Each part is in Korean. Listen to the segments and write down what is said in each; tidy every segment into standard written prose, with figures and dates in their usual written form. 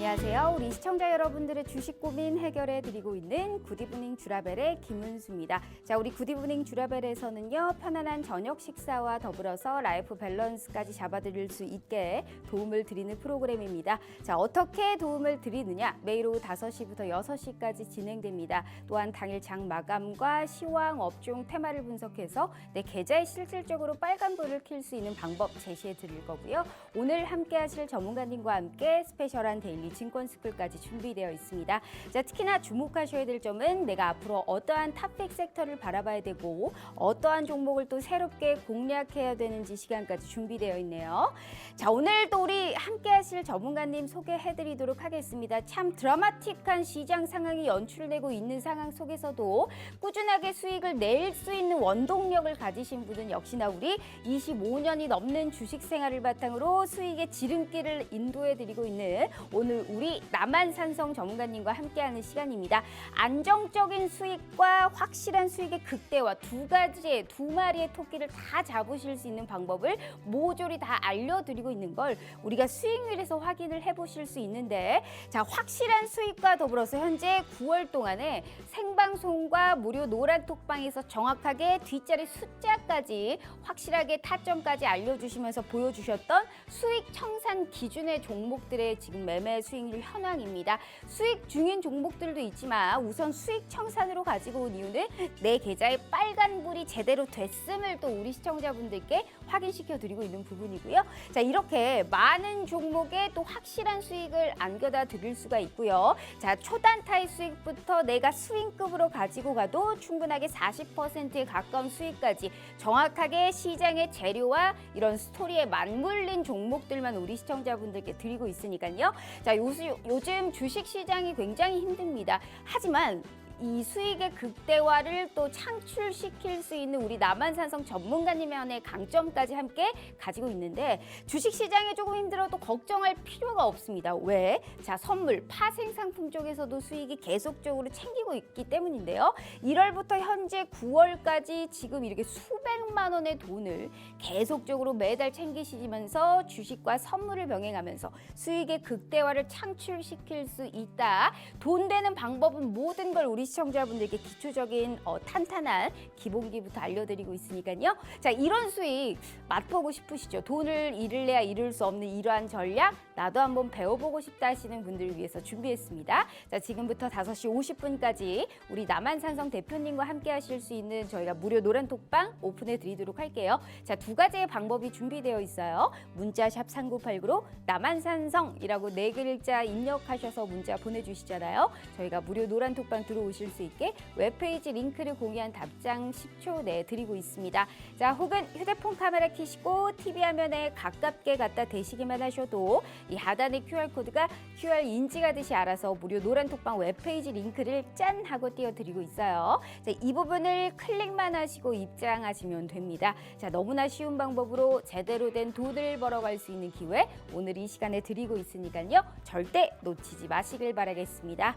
안녕하세요. 우리 시청자 여러분들의 주식 고민 해결해 드리고 있는 굿이브닝 주라벨의 김은수입니다. 자, 우리 굿이브닝 주라벨에서는요, 편안한 저녁 식사와 더불어서 라이프 밸런스까지 잡아드릴 수 있게 도움을 드리는 프로그램입니다. 자, 어떻게 도움을 드리느냐? 매일 오후 5시부터 6시까지 진행됩니다. 또한 당일 장 마감과 시황, 업종, 테마를 분석해서 내 계좌에 실질적으로 빨간불을 켤 수 있는 방법 제시해 드릴 거고요. 오늘 함께 하실 전문가님과 함께 스페셜한 데일리 증권 스쿨까지 준비되어 있습니다. 자, 특히나 주목하셔야 될 점은 내가 앞으로 어떠한 탑픽 섹터를 바라봐야 되고 어떠한 종목을 또 새롭게 공략해야 되는지 시간까지 준비되어 있네요. 자, 오늘 또 우리 함께 하실 전문가님 소개해 드리도록 하겠습니다. 참 드라마틱한 시장 상황이 연출되고 있는 상황 속에서도 꾸준하게 수익을 낼 수 있는 원동력을 가지신 분은 역시나 우리 25년이 넘는 주식 생활을 바탕으로 수익의 지름길을 인도해 드리고 있는 오늘 우리 남한산성 전문가님과 함께하는 시간입니다. 안정적인 수익과 확실한 수익의 극대화 두 마리의 토끼를 다 잡으실 수 있는 방법을 모조리 다 알려드리고 있는 걸 우리가 수익률에서 확인을 해보실 수 있는데, 자, 확실한 수익과 더불어서 현재 9월 동안에 생방송과 무료 노란톡방에서 정확하게 뒷자리 숫자까지 확실하게 타점까지 알려주시면서 보여주셨던 수익 청산 기준의 종목들의 지금 매매 수익률 현황입니다. 수익 중인 종목들도 있지만 우선 수익 청산으로 가지고 온 이유는 내 계좌에 빨간불이 제대로 됐음을 또 우리 시청자분들께 확인시켜 드리고 있는 부분이고요. 자, 이렇게 많은 종목에 또 확실한 수익을 안겨다 드릴 수가 있고요. 자, 초단타의 수익부터 내가 스윙급으로 가지고 가도 충분하게 40%에 가까운 수익까지 정확하게 시장의 재료와 이런 스토리에 맞물린 종목들만 우리 시청자분들께 드리고 있으니까요. 자, 요즘 주식 시장이 굉장히 힘듭니다. 하지만 이 수익의 극대화를 또 창출시킬 수 있는 우리 남한산성 전문가님의 강점까지 함께 가지고 있는데, 주식시장이 조금 힘들어도 걱정할 필요가 없습니다. 왜? 자, 선물, 파생상품 쪽에서도 수익이 계속적으로 챙기고 있기 때문인데요. 1월부터 현재 9월까지 지금 이렇게 수백만 원의 돈을 계속적으로 매달 챙기시면서 주식과 선물을 병행하면서 수익의 극대화를 창출시킬 수 있다. 돈 되는 방법은 모든 걸 우리 시청자분들께 기초적인 탄탄한 기본기부터 알려드리고 있으니까요. 자, 이런 수익 맛보고 싶으시죠? 돈을 잃을래야 잃을 수 없는 이러한 전략 나도 한번 배워보고 싶다 하시는 분들을 위해서 준비했습니다. 자, 지금부터 5시 50분까지 우리 남한산성 대표님과 함께 하실 수 있는 저희가 무료 노란톡방 오픈해 드리도록 할게요. 자, 2가지의 방법이 준비되어 있어요. 문자샵 3989로 남한산성이라고 4글자 입력하셔서 문자 보내주시잖아요. 저희가 무료 노란톡방 들어오실 수 있게 웹페이지 링크를 공유한 답장 10초 내에 드리고 있습니다. 자, 혹은 휴대폰 카메라 켜시고 TV 화면에 가깝게 갖다 대시기만 하셔도 이 하단의 QR코드가 QR 인지가듯이 알아서 무료 노란톡방 웹페이지 링크를 짠 하고 띄워드리고 있어요. 자, 이 부분을 클릭만 하시고 입장하시면 됩니다. 자, 너무나 쉬운 방법으로 제대로 된 돈을 벌어갈 수 있는 기회 오늘 이 시간에 드리고 있으니까요. 절대 놓치지 마시길 바라겠습니다.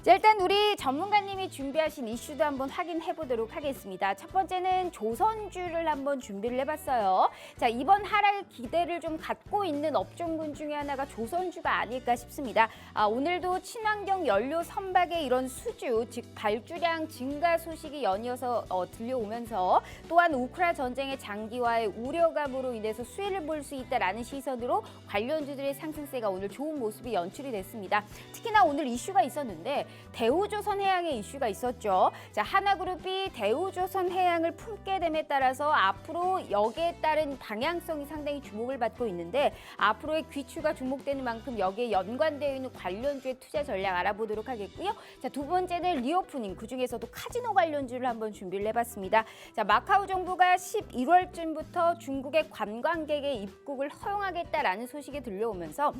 자, 일단 우리 전문가님이 준비하신 이슈도 한번 확인해 보도록 하겠습니다. 첫 번째는 조선주를 한번 준비를 해봤어요. 자, 이번 하락 기대를 좀 갖고 있는 업종군 중에 하나가 조선주가 아닐까 싶습니다. 오늘도 친환경 연료 선박의 이런 수주, 즉 발주량 증가 소식이 연이어서 들려오면서 또한 우크라 전쟁의 장기화의 우려감으로 인해서 수혜를 볼 수 있다라는 시선으로 관련주들의 상승세가 오늘 좋은 모습이 연출이 됐습니다. 특히나 오늘 이슈가 있었는데 대우조선해양의 이슈가 있었죠. 자, 하나그룹이 대우조선해양을 품게 됨에 따라서 앞으로 여기에 따른 방향성이 상당히 주목을 받고 있는데, 앞으로의 귀추가 주목되는 만큼 여기에 연관되어 있는 관련주의 투자 전략 알아보도록 하겠고요. 자, 두 번째는 리오프닝, 그중에서도 카지노 관련주를 한번 준비를 해봤습니다. 자, 마카오 정부가 11월쯤부터 중국의 관광객의 입국을 허용하겠다라는 소식이 들려오면서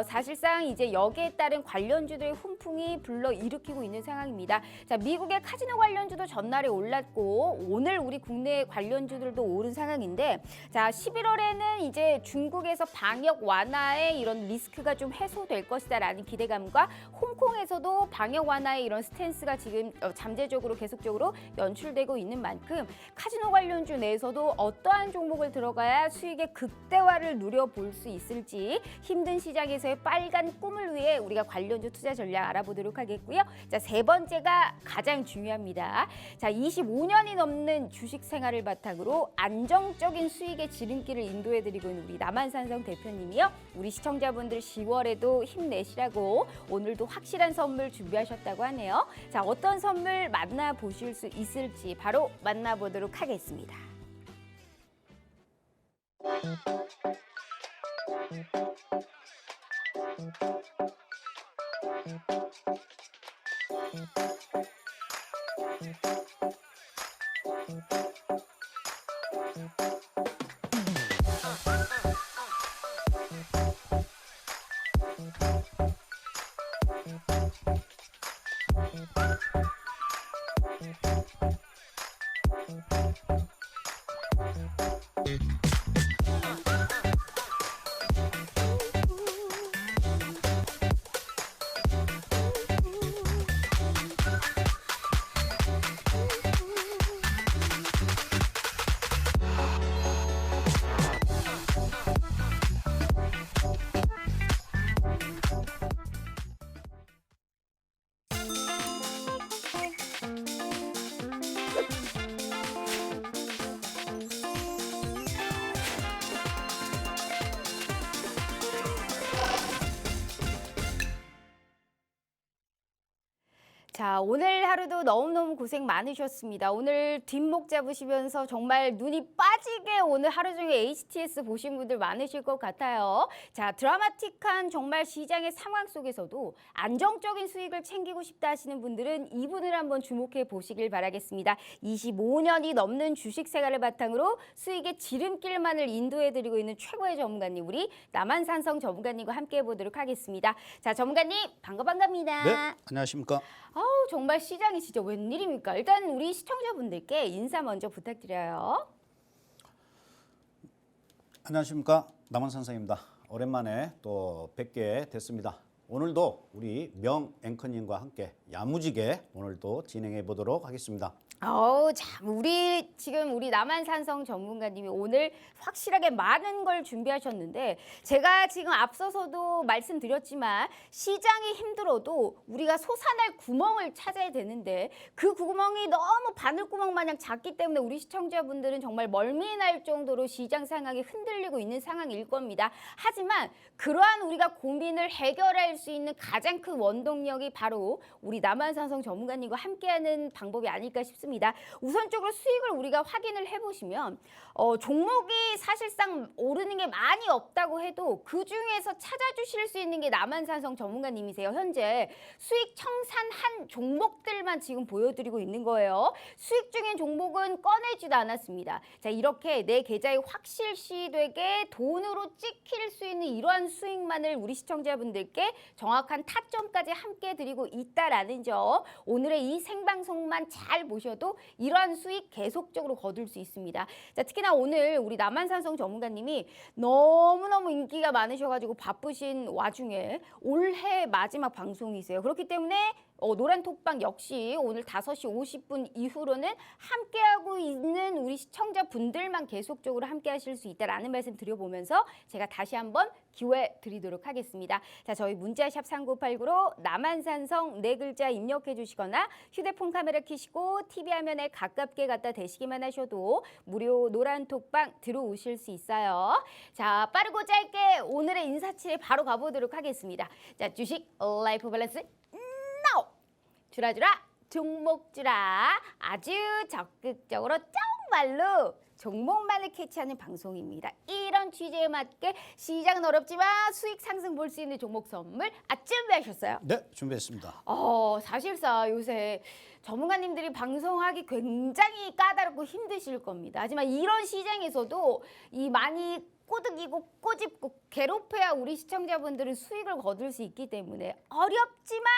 사실상 이제 여기에 따른 관련주들의 훈풍이 불러 일으키고 있는 상황입니다. 상황입니다. 자, 미국의 카지노 관련주도 전날에 올랐고 오늘 우리 국내 관련주들도 오른 상황인데 자, 11월에는 이제 중국에서 방역 완화의 이런 리스크가 좀 해소될 것이다라는 기대감과 홍콩에서도 방역 완화의 이런 스탠스가 지금 잠재적으로 계속적으로 연출되고 있는 만큼 카지노 관련주 내에서도 어떠한 종목을 들어가야 수익의 극대화를 누려볼 수 있을지 힘든 시장에서의 빨간 꿈을 위해 우리가 관련주 투자 전략 알아보도록 하겠고요. 자, 세 번째가 가장 중요합니다. 자, 25년이 넘는 주식 생활을 바탕으로 안정적인 수익의 지름길을 인도해드리고 있는 우리 남한산성 대표님이요. 우리 시청자분들 10월에도 힘내시라고 오늘도 확실한 선물 준비하셨다고 하네요. 자, 어떤 선물 만나보실 수 있을지 바로 만나보도록 하겠습니다. 자, 오늘 하루도 너무너무 고생 많으셨습니다. 오늘 뒷목 잡으시면서 정말 눈이 빠지게 오늘 하루 종일 HTS 보신 분들 많으실 것 같아요. 자, 드라마틱한 정말 시장의 상황 속에서도 안정적인 수익을 챙기고 싶다 하시는 분들은 이분을 한번 주목해 보시길 바라겠습니다. 25년이 넘는 주식 생활을 바탕으로 수익의 지름길만을 인도해드리고 있는 최고의 전문가님, 우리 남한산성 전문가님과 함께 해보도록 하겠습니다. 자, 전문가님 반갑습니다. 네, 안녕하십니까. 아우, 정말 시장이 진짜 웬일입니까? 일단 우리 시청자분들께 인사 먼저 부탁드려요. 안녕하십니까. 남한산성입니다. 오랜만에 또 뵙게 됐습니다. 오늘도 우리 명 앵커님과 함께 야무지게 오늘도 진행해 보도록 하겠습니다. 참 우리 남한산성 전문가님이 오늘 확실하게 많은 걸 준비하셨는데 제가 지금 앞서서도 말씀드렸지만 시장이 힘들어도 우리가 솟아날 구멍을 찾아야 되는데 그 구멍이 너무 바늘구멍 마냥 작기 때문에 우리 시청자분들은 정말 멀미날 정도로 시장 상황이 흔들리고 있는 상황일 겁니다. 하지만 그러한 우리가 고민을 해결할 수 있는 가장 큰 원동력이 바로 우리 남한산성 전문가님과 함께하는 방법이 아닐까 싶습니다. 우선적으로 수익을 우리가 확인을 해보시면 종목이 사실상 오르는 게 많이 없다고 해도 그중에서 찾아주실 수 있는 게 남한산성 전문가님이세요. 현재 수익 청산한 종목들만 지금 보여드리고 있는 거예요. 수익 중인 종목은 꺼내지도 않았습니다. 자, 이렇게 내 계좌에 확실시되게 돈으로 찍힐 수 있는 이러한 수익만을 우리 시청자분들께 정확한 타점까지 함께 드리고 있다라는 점, 오늘의 이 생방송만 잘 보셔도 이러한 수익 계속적으로 거둘 수 있습니다. 자, 특히나 오늘 우리 남한산성 전문가님이 너무너무 인기가 많으셔가지고 바쁘신 와중에 올해 마지막 방송이세요. 그렇기 때문에 노란톡방 역시 오늘 5시 50분 이후로는 함께하고 있는 우리 시청자분들만 계속적으로 함께하실 수 있다라는 말씀 드려보면서 제가 다시 한번 기회 드리도록 하겠습니다. 자, 저희 문자샵 3989로 남한산성 4글자 입력해 주시거나 휴대폰 카메라 켜시고 TV 화면에 가깝게 갖다 대시기만 하셔도 무료 노란톡방 들어오실 수 있어요. 자, 빠르고 짧게 오늘의 인사치에 바로 가보도록 하겠습니다. 자, 주식 라이프 밸런스 주라주라 종목주라, 아주 적극적으로 정말로 종목만을 캐치하는 방송입니다. 이런 취지에 맞게 시장은 어렵지만 수익 상승 볼 수 있는 종목 선물 준비하셨어요? 네, 준비했습니다. 사실상 요새 전문가님들이 방송하기 굉장히 까다롭고 힘드실 겁니다. 하지만 이런 시장에서도 이 많이 꼬드기고 꼬집고 괴롭혀야 우리 시청자분들은 수익을 거둘 수 있기 때문에 어렵지만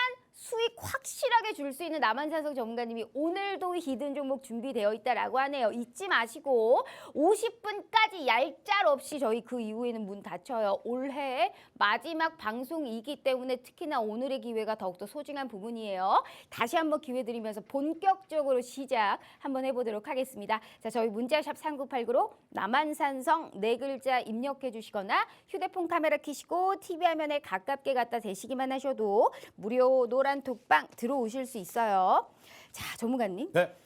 수익 확실하게 줄 수 있는 남한산성 전문가님이 오늘도 히든 종목 준비되어 있다라고 하네요. 잊지 마시고 50분까지 얄짤없이 저희 그 이후에는 문 닫혀요. 올해 마지막 방송이기 때문에 특히나 오늘의 기회가 더욱더 소중한 부분이에요. 다시 한번 기회 드리면서 본격적으로 시작 한번 해보도록 하겠습니다. 자, 저희 문자샵 3989로 남한산성 네 글자 입력해 주시거나 휴대폰 카메라 켜시고 TV 화면에 가깝게 갖다 대시기만 하셔도 무료 노란 톡방 들어오실 수 있어요. 자, 전문가님. 네.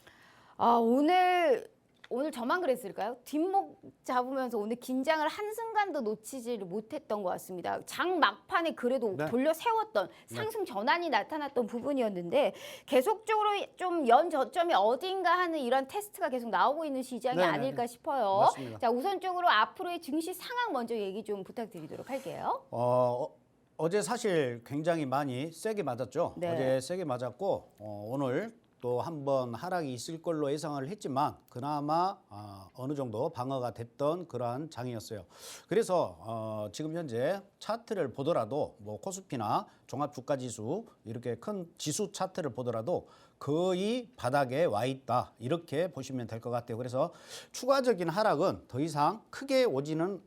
오늘 저만 그랬을까요? 뒷목 잡으면서 오늘 긴장을 한순간도 놓치지를 못했던 것 같습니다. 장 막판에 그래도 네. 돌려 세웠던 상승 전환이 나타났던 부분이었는데 계속적으로 좀 연 저점이 어딘가 하는 이런 테스트가 계속 나오고 있는 시장이 네네네. 아닐까 싶어요. 맞습니다. 자, 우선적으로 앞으로의 증시 상황 먼저 얘기 좀 부탁드리도록 할게요. 어제 사실 굉장히 많이 세게 맞았죠. 네. 어제 세게 맞았고 오늘 또 한 번 하락이 있을 걸로 예상을 했지만 그나마 어느 정도 방어가 됐던 그러한 장이었어요. 그래서 지금 현재 차트를 보더라도 뭐 코스피나 종합주가지수 이렇게 큰 지수 차트를 보더라도 거의 바닥에 와 있다 이렇게 보시면 될 것 같아요. 그래서 추가적인 하락은 더 이상 크게 오지는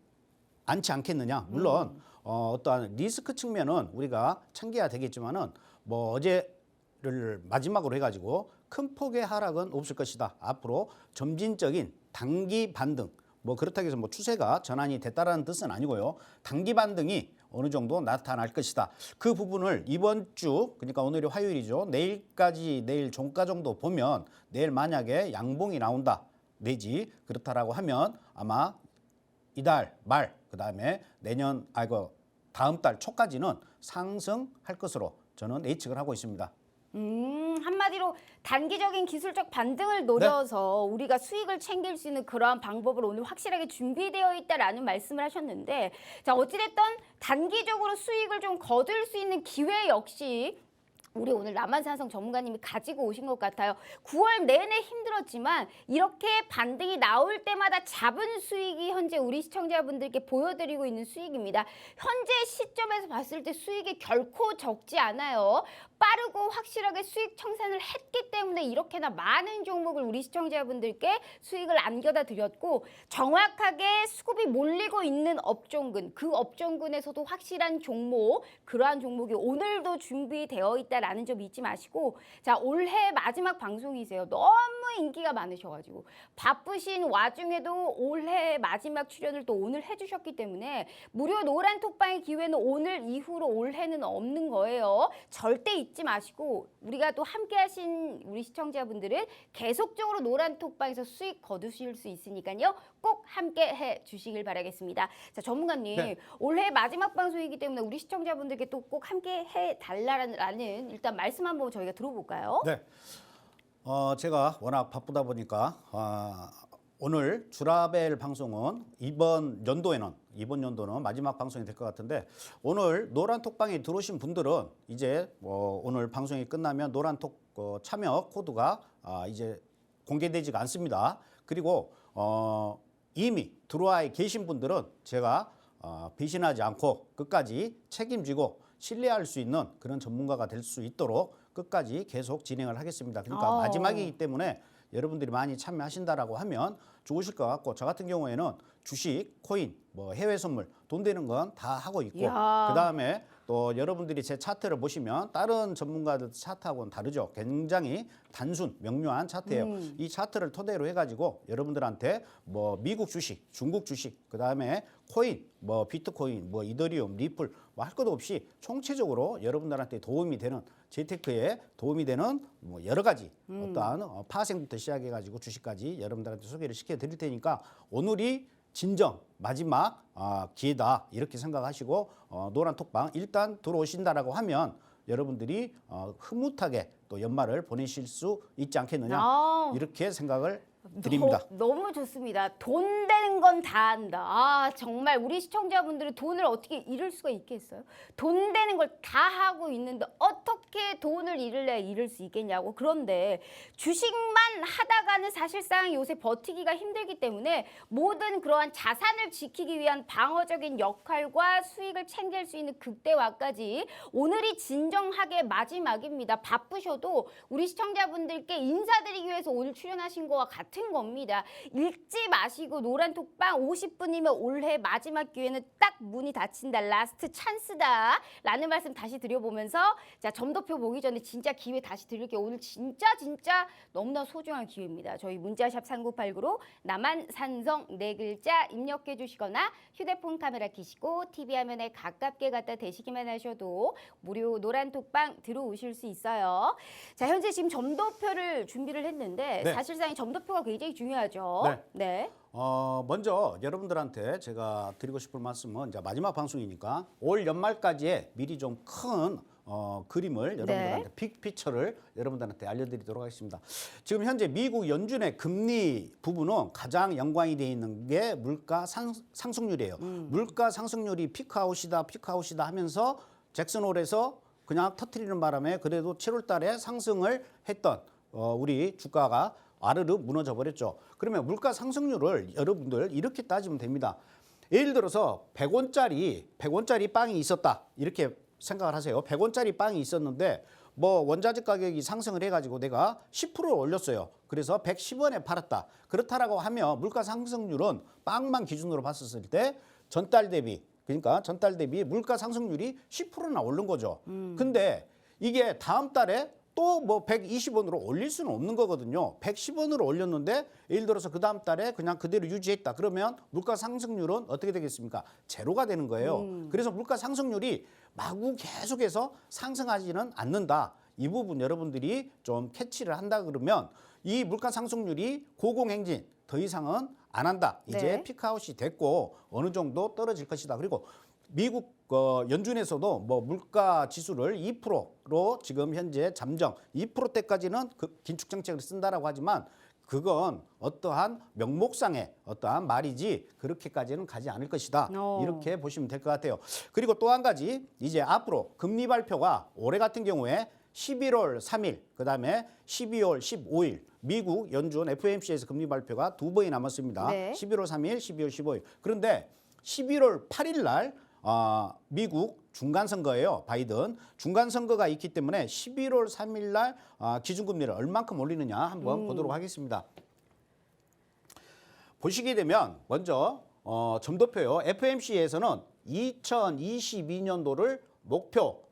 않지 않겠느냐. 물론 어떠한 리스크 측면은 우리가 챙겨야 되겠지만은 뭐 어제를 마지막으로 해가지고 큰 폭의 하락은 없을 것이다. 앞으로 점진적인 단기 반등, 뭐 그렇다고 해서 뭐 추세가 전환이 됐다라는 뜻은 아니고요. 단기 반등이 어느 정도 나타날 것이다. 그 부분을 이번 주, 그러니까 오늘이 화요일이죠. 내일까지, 내일 종가 정도 보면 내일 만약에 양봉이 나온다. 내지 그렇다라고 하면 아마 이달 말, 그다음에 다음 달 초까지는 상승할 것으로 저는 예측을 하고 있습니다. 한마디로 단기적인 기술적 반등을 노려서 네. 우리가 수익을 챙길 수 있는 그러한 방법을 오늘 확실하게 준비되어 있다라는 말씀을 하셨는데, 자, 어찌됐든 단기적으로 수익을 좀 거둘 수 있는 기회 역시 우리 오늘 남한산성 전문가님이 가지고 오신 것 같아요. 9월 내내 힘들었지만 이렇게 반등이 나올 때마다 잡은 수익이 현재 우리 시청자분들께 보여드리고 있는 수익입니다. 현재 시점에서 봤을 때 수익이 결코 적지 않아요. 빠르고 확실하게 수익 청산을 했기 때문에 이렇게나 많은 종목을 우리 시청자분들께 수익을 안겨다 드렸고, 정확하게 수급이 몰리고 있는 업종군, 그 업종군에서도 확실한 종목, 그러한 종목이 오늘도 준비되어 있다라는 점 잊지 마시고, 자, 올해 마지막 방송이세요. 너무 인기가 많으셔가지고 바쁘신 와중에도 올해 마지막 출연을 또 오늘 해주셨기 때문에 무료 노란 톡방의 기회는 오늘 이후로 올해는 없는 거예요. 절대 잊지 마시고 우리가 또 함께 하신 우리 시청자분들은 계속적으로 노란 톡방에서 수익 거두실 수 있으니까요. 꼭 함께 해 주시길 바라겠습니다. 자, 전문가님, 네. 올해 마지막 방송이기 때문에 우리 시청자분들께 또 꼭 함께 해 달라는 일단 말씀 한번 저희가 들어볼까요? 네. 제가 워낙 바쁘다 보니까 오늘 주라벨 방송은 이번 연도는 마지막 방송이 될 것 같은데, 오늘 노란 톡방에 들어오신 분들은 이제 오늘 방송이 끝나면 노란 톡 참여 코드가 이제 공개되지가 않습니다. 그리고 이미 들어와 계신 분들은 제가 배신하지 않고 끝까지 책임지고 신뢰할 수 있는 그런 전문가가 될 수 있도록 끝까지 계속 진행을 하겠습니다. 그러니까 마지막이기 때문에 여러분들이 많이 참여하신다라고 하면 좋으실 것 같고, 저 같은 경우에는 주식, 코인, 뭐 해외 선물, 돈 되는 건 다 하고 있고, 그다음에 또 여러분들이 제 차트를 보시면 다른 전문가들 차트하고는 다르죠. 굉장히 단순, 명료한 차트예요. 이 차트를 토대로 해가지고 여러분들한테 뭐 미국 주식, 중국 주식, 그다음에 코인, 뭐 비트코인, 뭐 이더리움, 리플 뭐 할 것도 없이 총체적으로 여러분들한테 도움이 되는, 재테크에 도움이 되는 뭐 여러 가지 어떠한 파생부터 시작해가지고 주식까지 여러분들한테 소개를 시켜드릴 테니까 오늘이 진정 마지막 기회다 이렇게 생각하시고 노란 톡방 일단 들어오신다라고 하면 여러분들이 흐뭇하게 또 연말을 보내실 수 있지 않겠느냐 이렇게 생각을 드립니다. 너무 좋습니다. 돈 되는 건 다 한다. 아, 정말 우리 시청자분들이 돈을 어떻게 잃을 수가 있겠어요? 돈 되는 걸 다 하고 있는데 어떻게 돈을 잃을 수 있겠냐고. 그런데 주식만 하다가는 사실상 요새 버티기가 힘들기 때문에 모든 그러한 자산을 지키기 위한 방어적인 역할과 수익을 챙길 수 있는 극대화까지 오늘이 진정하게 마지막입니다. 바쁘셔도 우리 시청자분들께 인사드리기 위해서 오늘 출연하신 거와 같은 겁니다. 읽지 마시고 노란톡방 50분이면 올해 마지막 기회는 딱 문이 닫힌다. 라스트 찬스다. 라는 말씀 다시 드려보면서 자, 점도표 보기 전에 진짜 기회 다시 드릴게요. 오늘 진짜 너무나 소중한 기회입니다. 저희 문자샵 3989로 남한산성 4글자 입력해 주시거나 휴대폰 카메라 켜시고 TV 화면에 가깝게 갖다 대시기만 하셔도 무료 노란톡방 들어오실 수 있어요. 자, 현재 지금 점도표를 준비를 했는데 네. 사실상 이 점도표가 굉장히 중요하죠. 네. 먼저 여러분들한테 제가 드리고 싶을 말씀은 이제 마지막 방송이니까 올 연말까지의 미리 좀 큰 그림을 여러분들한테 빅피처를 여러분들한테 알려드리도록 하겠습니다. 지금 현재 미국 연준의 금리 부분은 가장 연관이 되어 있는 게 물가 상승률이에요. 물가 상승률이 피크아웃이다 하면서 잭슨홀에서 그냥 터트리는 바람에 그래도 7월 달에 상승을 했던 우리 주가가 아르르 무너져 버렸죠. 그러면 물가 상승률을 여러분들 이렇게 따지면 됩니다. 예를 들어서 100원짜리 빵이 있었다. 이렇게 생각을 하세요. 100원짜리 빵이 있었는데 뭐 원자재 가격이 상승을 해가지고 내가 10% 올렸어요. 그래서 110원에 팔았다. 그렇다라고 하면 물가 상승률은 빵만 기준으로 봤었을 때 전달 대비 물가 상승률이 10%나 오른 거죠. 근데 이게 다음 달에 또 뭐 120원으로 올릴 수는 없는 거거든요. 110원으로 올렸는데 예를 들어서 그 다음 달에 그냥 그대로 유지했다. 그러면 물가 상승률은 어떻게 되겠습니까? 제로가 되는 거예요. 그래서 물가 상승률이 마구 계속해서 상승하지는 않는다. 이 부분 여러분들이 좀 캐치를 한다 그러면 이 물가 상승률이 고공행진 더 이상은 안 한다. 이제 네. 피크아웃이 됐고 어느 정도 떨어질 것이다. 그리고 미국 연준에서도 뭐 물가 지수를 2%로 지금 현재 잠정 2%대까지는 긴축 정책을 쓴다라고 하지만 그건 어떠한 명목상의 어떠한 말이지 그렇게까지는 가지 않을 것이다. 이렇게 보시면 될 것 같아요. 그리고 또 한 가지 이제 앞으로 금리 발표가 올해 같은 경우에 11월 3일 그다음에 12월 15일 미국 연준 FOMC에서 금리 발표가 2번이 남았습니다. 네. 11월 3일, 12월 15일. 그런데 11월 8일 날 미국 중간선거예요. 바이든. 중간선거가 있기 때문에 11월 3일 날 기준금리를 얼만큼 올리느냐 한번 보도록 하겠습니다. 보시게 되면 먼저 점도표요. FOMC에서는 2022년도를 목표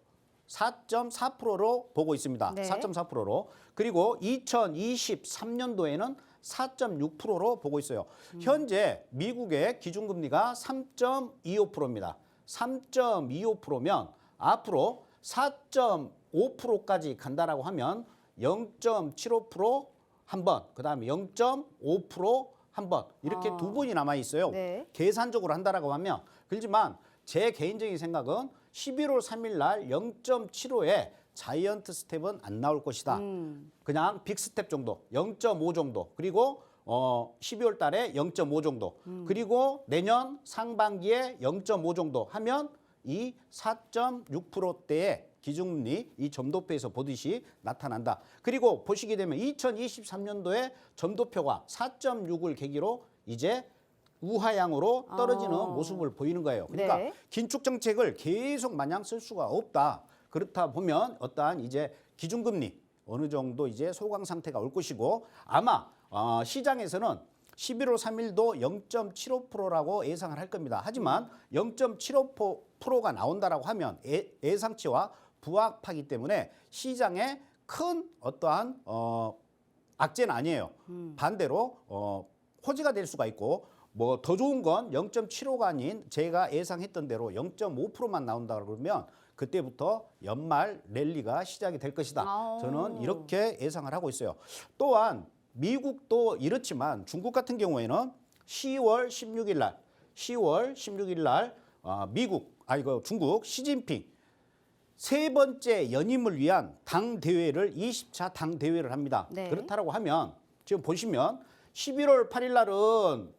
4.4%로 보고 있습니다. 네. 4.4%로. 그리고 2023년도에는 4.6%로 보고 있어요. 현재 미국의 기준금리가 3.25%입니다. 3.25%면 앞으로 4.5%까지 간다라고 하면 0.75% 한 번, 그다음에 0.5% 한 번 이렇게 두 번이 남아 있어요. 네. 계산적으로 한다라고 하면 그렇지만 제 개인적인 생각은 11월 3일 날 0.75에 자이언트 스텝은 안 나올 것이다. 그냥 빅 스텝 정도, 0.5 정도. 그리고 12월 달에 0.5 정도. 그리고 내년 상반기에 0.5 정도 하면 이 4.6%대의 기준금리 이 점도표에서 보듯이 나타난다. 그리고 보시게 되면 2023년도에 점도표가 4.6을 계기로 이제 우하향으로 떨어지는 모습을 보이는 거예요. 그러니까 네. 긴축 정책을 계속 마냥 쓸 수가 없다. 그렇다 보면 어떠한 이제 기준금리 어느 정도 이제 소강 상태가 올 것이고 아마 시장에서는 11월 3일도 0.75%라고 예상을 할 겁니다. 하지만 0.75%가 나온다라고 하면 예상치와 부합하기 때문에 시장에 큰 어떠한 악재는 아니에요. 반대로 호재가 될 수가 있고 뭐 더 좋은 건 0.75가 아닌 제가 예상했던 대로 0.5%만 나온다 그러면 그때부터 연말 랠리가 시작이 될 것이다. 저는 이렇게 예상을 하고 있어요. 또한 미국도 이렇지만 중국 같은 경우에는 10월 16일 날 중국 시진핑 세 번째 연임을 위한 당 대회를 20차 당 대회를 합니다. 네. 그렇다고 하면 지금 보시면 11월 8일 날은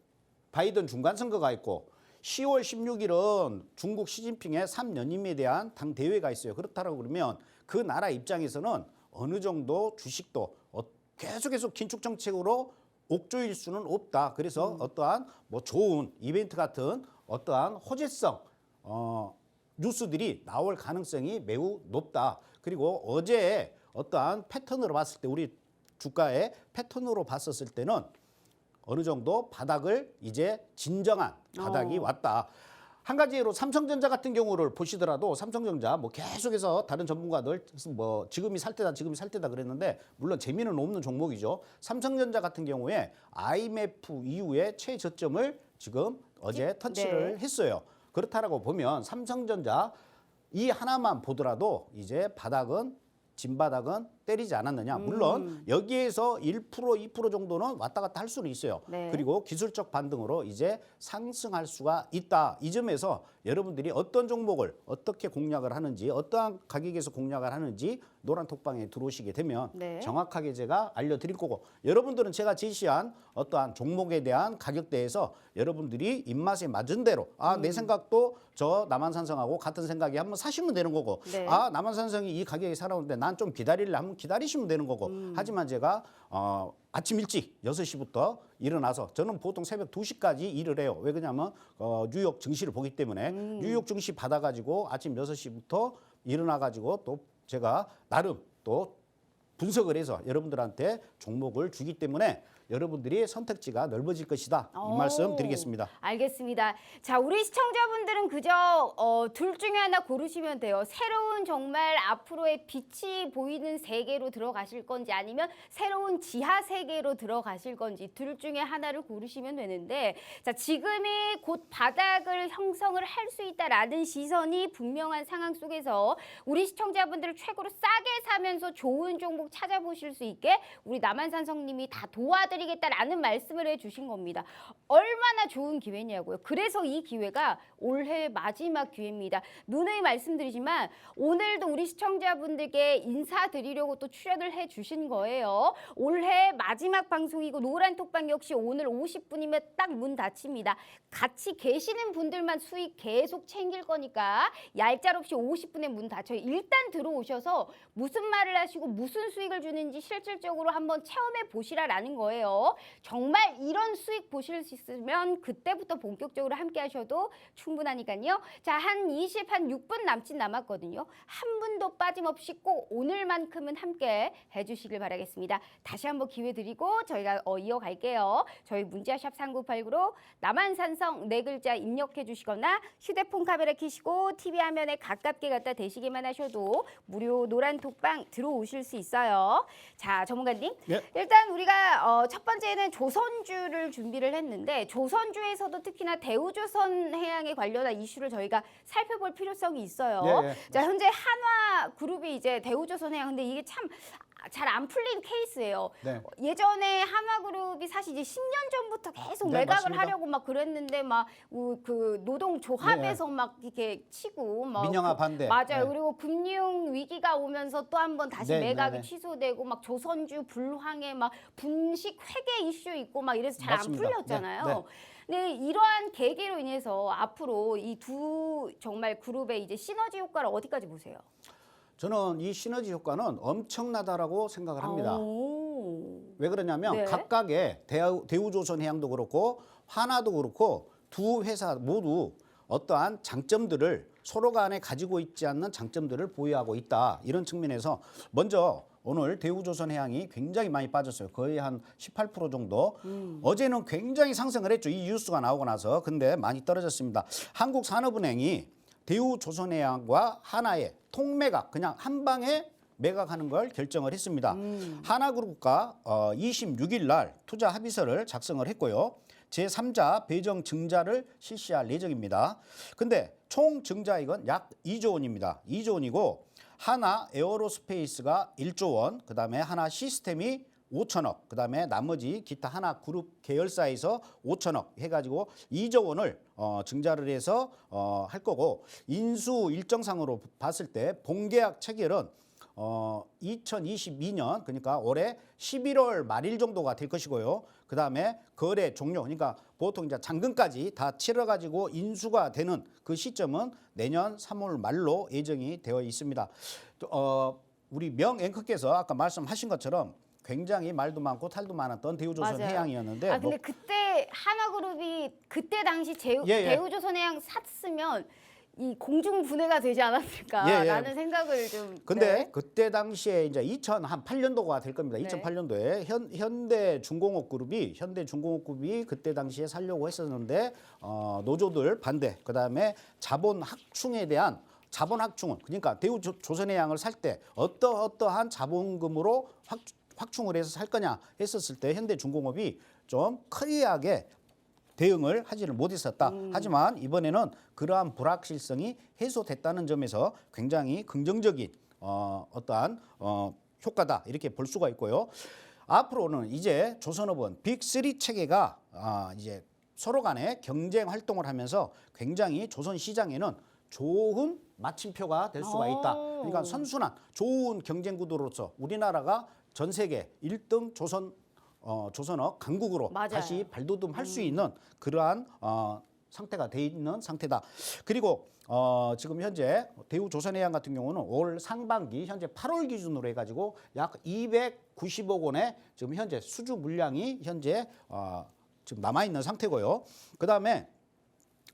바이든 중간 선거가 있고 10월 16일은 중국 시진핑의 3년임에 대한 당 대회가 있어요. 그렇다고 그러면 그 나라 입장에서는 어느 정도 주식도 계속 긴축 정책으로 옥조일 수는 없다. 그래서 어떠한 뭐 좋은 이벤트 같은 어떠한 호재성 뉴스들이 나올 가능성이 매우 높다. 그리고 어제 어떠한 패턴으로 봤을 때 우리 주가의 패턴으로 봤었을 때는 어느 정도 바닥을 이제 진정한 바닥이 왔다. 한 가지 예로 삼성전자 같은 경우를 보시더라도 삼성전자 뭐 계속해서 다른 전문가들 뭐 지금이 살 때다 그랬는데 물론 재미는 없는 종목이죠. 삼성전자 같은 경우에 IMF 이후에 최저점을 지금 어제 터치를 했어요. 그렇다라고 보면 삼성전자 이 하나만 보더라도 이제 바닥은 진바닥은 때리지 않았느냐. 물론 여기에서 1% 2% 정도는 왔다 갔다 할 수는 있어요. 네. 그리고 기술적 반등으로 이제 상승할 수가 있다. 이 점에서 여러분들이 어떤 종목을 어떻게 공략을 하는지 어떠한 가격에서 공략을 하는지 노란톡방에 들어오시게 되면 네. 정확하게 제가 알려드릴 거고 여러분들은 제가 제시한 어떠한 종목에 대한 가격대에서 여러분들이 입맛에 맞은 대로 내 생각도 저 남한산성하고 같은 생각이 한번 사시면 되는 거고 네. 남한산성이 이 가격에 살아오는데 난 좀 기다릴래 한번 기다리시면 되는 거고 하지만 제가 아침 일찍 6시부터 일어나서 저는 보통 새벽 2시까지 일을 해요. 왜 그러냐면 뉴욕 증시를 보기 때문에 뉴욕 증시 받아가지고 아침 6시부터 일어나가지고 또 제가 나름 또 분석을 해서 여러분들한테 종목을 주기 때문에 여러분들이 선택지가 넓어질 것이다. 이 말씀 드리겠습니다. 알겠습니다. 자, 우리 시청자분들은 그저 둘 중에 하나 고르시면 돼요. 새로운 정말 앞으로의 빛이 보이는 세계로 들어가실 건지 아니면 새로운 지하 세계로 들어가실 건지 둘 중에 하나를 고르시면 되는데 자, 지금이 곧 바닥을 형성을 할 수 있다라는 시선이 분명한 상황 속에서 우리 시청자분들을 최고로 싸게 사면서 좋은 종목 찾아보실 수 있게 우리 남한산성님이 다 도와드리겠다라는 말씀을 해주신 겁니다. 얼마나 좋은 기회냐고요. 그래서 이 기회가 올해 마지막 기회입니다. 누누이 말씀드리지만 오늘도 우리 시청자분들께 인사드리려고 또 출연을 해주신 거예요. 올해 마지막 방송이고 노란톡방 역시 오늘 50분이면 딱 문 닫힙니다. 같이 계시는 분들만 수익 계속 챙길 거니까 얄짤없이 50분에 문 닫혀요. 일단 들어오셔서 무슨 말을 하시고 무슨 수익을 주는지 실질적으로 한번 체험해 보시라라는 거예요. 정말 이런 수익 보실 수 있으면 그때부터 본격적으로 함께 하셔도 충분하니까요. 자, 한 6분 남짓 남았거든요. 한 분도 빠짐없이 꼭 오늘만큼은 함께 해주시길 바라겠습니다. 다시 한번 기회 드리고 저희가 이어갈게요. 저희 문자샵 3989로 남한산성 네 글자 입력해 주시거나 휴대폰 카메라 켜시고 TV 화면에 가깝게 갖다 대시기만 하셔도 무료 노란톡방 들어오실 수 있어요. 자, 전문가님. 네. 일단 우리가 첫 번째는 조선주를 준비를 했는데 조선주에서도 특히나 대우조선해양에 관련한 이슈를 저희가 살펴볼 필요성이 있어요. 네, 네. 자, 현재 한화그룹이 이제 대우조선해양 근데 이게 참 잘 안 풀린 케이스예요. 네. 예전에 한화그룹이 사실 이제 10년 전부터 계속 네, 매각을 맞습니다. 하려고 막 그랬는데 막 그 노동조합에서 네. 막 이렇게 치고 막 민영화 반대. 맞아요. 네. 그리고 금융 위기가 오면서 또 한 번 다시 네, 매각이 네, 네. 취소되고 막 조선주 불황에 막 분식 회계 이슈 있고 막 이래서 잘 안 맞습니다. 풀렸잖아요. 네, 네. 네, 이러한 계기로 인해서 앞으로 이 두 정말 그룹의 이제 시너지 효과를 어디까지 보세요? 저는 이 시너지 효과는 엄청나다라고 생각을 합니다. 오. 왜 그러냐면 네. 각각의 대우조선해양도 그렇고 하나도 그렇고 두 회사 모두 어떠한 장점들을 서로 간에 가지고 있지 않는 장점들을 보유하고 있다. 이런 측면에서 먼저 오늘 대우조선해양이 굉장히 많이 빠졌어요. 거의 한 18% 정도. 어제는 굉장히 상승을 했죠. 이 뉴스가 나오고 나서. 근데 많이 떨어졌습니다. 한국산업은행이 대우조선해양과 하나의 통매각 그냥 한 방에 매각하는 걸 결정을 했습니다. 하나그룹과 26일 날 투자 합의서를 작성을 했고요. 제3자 배정 증자를 실시할 예정입니다. 근데 총 증자액은 약 2조 원입니다. 2조 원이고 하나 에어로스페이스가 1조 원, 그다음에 하나 시스템이 5천억, 그다음에 나머지 기타 하나 그룹 계열사에서 5천억 해가지고 2조 원을 증자를 해서 할 거고 인수 일정상으로 봤을 때 본계약 체결은 2022년 그러니까 올해 11월 말일 정도가 될 것이고요. 그다음에 거래 종료, 그러니까 보통 이제 잔금까지 다 치러가지고 인수가 되는 그 시점은 내년 3월 말로 예정이 되어 있습니다. 우리 명 앵커께서 아까 말씀하신 것처럼 굉장히 말도 많고 탈도 많았던 대우조선해양이었는데 근데 그때 하나그룹이 그때 당시 대우조선해양 샀으면 이 공중분해가 되지 않았을까라는 생각을 좀. 근데 그때 당시에 이제 2008년도가 될 겁니다. 네. 2008년도에 현대중공업그룹이 그때 당시에 살려고 했었는데 노조들 반대, 그다음에 자본 확충에 대한 자본 확충은 그러니까 대우조선해양을 살 때 어떠한 자본금으로 확충을 해서 살 거냐 했었을 때 현대중공업이 좀 커리어하게 대응을 하지를 못했었다. 하지만 이번에는 그러한 불확실성이 해소됐다는 점에서 굉장히 긍정적인 어떠한 효과다 이렇게 볼 수가 있고요. 앞으로는 이제 조선업은 빅3 체계가 이제 서로 간에 경쟁 활동을 하면서 굉장히 조선 시장에는 좋은 마침표가 될 수가 있다. 그러니까 선순환, 좋은 경쟁 구도로서 우리나라가 전 세계 1등 조선업 강국으로 맞아요. 다시 발돋움할 수 있는 그러한 상태가 돼 있는 상태다. 그리고 지금 현재 대우조선해양 같은 경우는 올 상반기 현재 8월 기준으로 해가지고 약 290억 원의 지금 현재 수주 물량이 현재 지금 남아 있는 상태고요. 그다음에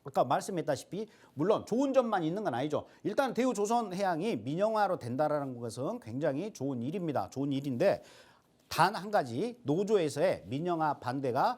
아까 말씀했다시피 물론 좋은 점만 있는 건 아니죠. 일단 대우조선해양이 민영화로 된다라는 것은 굉장히 좋은 일입니다. 좋은 일인데 단 한 가지 노조에서의 민영화 반대가